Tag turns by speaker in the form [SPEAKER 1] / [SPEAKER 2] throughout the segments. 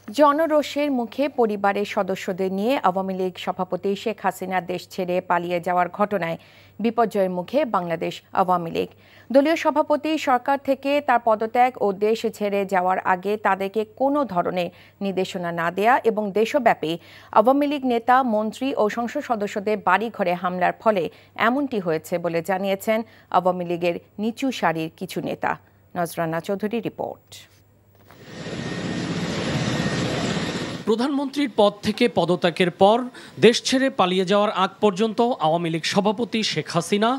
[SPEAKER 1] জনরোষের মুখে পরিবারের সদস্যদের নিয়ে আওয়ামী লীগ সভাপতি শেখ হাসিনা দেশ ছেড়ে পালিয়ে যাওয়ার ঘটনায় বিপর্যয়ের মুখে বাংলাদেশ আওয়ামী লীগ। দলীয় সভাপতি সরকার থেকে তার পদত্যাগ ও দেশ ছেড়ে যাওয়ার আগে তাদেরকে কোনো ধরনের নির্দেশনা না দেয়া এবং দেশব্যাপী আওয়ামী লীগ নেতা, মন্ত্রী ও সংসদ সদস্যদের বাড়িঘরে হামলার ফলে এমনটি হয়েছে বলে জানিয়েছেন আওয়ামী লীগের নিচু সারির কিছু নেতা। নজরানা চৌধুরী রিপোর্ট।
[SPEAKER 2] প্রধানমন্ত্রীর পদ থেকে পদত্যাগের পর দেশ ছেড়ে পালিয়ে যাওয়ার আগ পর্যন্ত আওয়ামী লীগ সভাপতি শেখ হাসিনা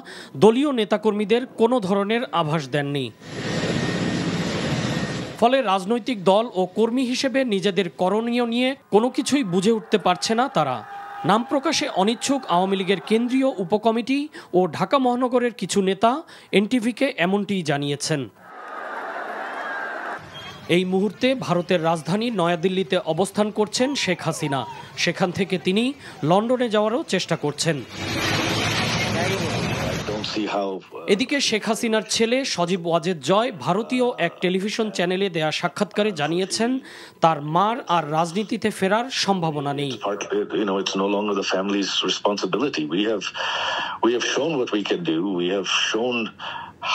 [SPEAKER 2] দলীয় নেতাকর্মীদের কোনো ধরনের আভাস দেননি। ফলে রাজনৈতিক দল ও কর্মী হিসেবে নিজেদের করণীয় নিয়ে কোনো কিছুই বুঝে উঠতে পারছে না তারা। নাম প্রকাশে অনিচ্ছুক আওয়ামী লীগের কেন্দ্রীয় উপকমিটি ও ঢাকা মহানগরের কিছু নেতা এনটিভিকে এমনটিই জানিয়েছেন। এই মুহূর্তে ভারতের রাজধানী নয়াদিল্লিতে অবস্থান করছেন শেখ হাসিনা। সেখান থেকে তিনি লন্ডনে যাওয়ারও চেষ্টা করছেন। এদিকে শেখ হাসিনার ছেলে সজীব ওয়াজেদ জয় ভারতীয় এক টেলিভিশন চ্যানেলে দেয়া সাক্ষাৎকারে জানিয়েছেন তার মার আর রাজনীতিতে ফেরার সম্ভাবনা নেই।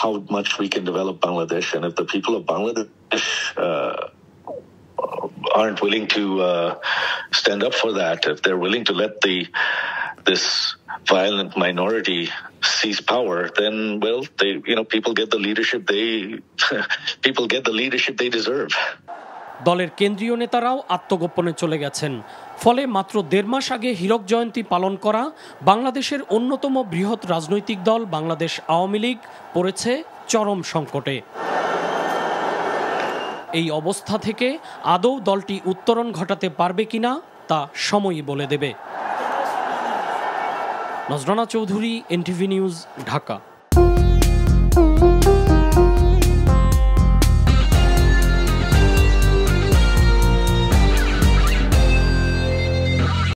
[SPEAKER 3] How much we can develop Bangladesh, and if the people of Bangladesh aren't willing to stand up for that, if they're willing to let this violent minority seize power, then well, people get the leadership they deserve.
[SPEAKER 2] দলের কেন্দ্রীয় নেতারাও আত্মগোপনে চলে গেছেন। ফলে মাত্র 1.5 মাস আগে হীরক জয়ন্তী পালন করা বাংলাদেশের অন্যতম বৃহৎ রাজনৈতিক দল বাংলাদেশ আওয়ামী লীগ পড়েছে চরম সংকটে। এই অবস্থা থেকে আদৌ দলটি উত্তরণ ঘটাতে পারবে কিনা তা সময়ই বলে দেবে। নজরানা চৌধুরী, এনটিভি নিউজ, ঢাকা।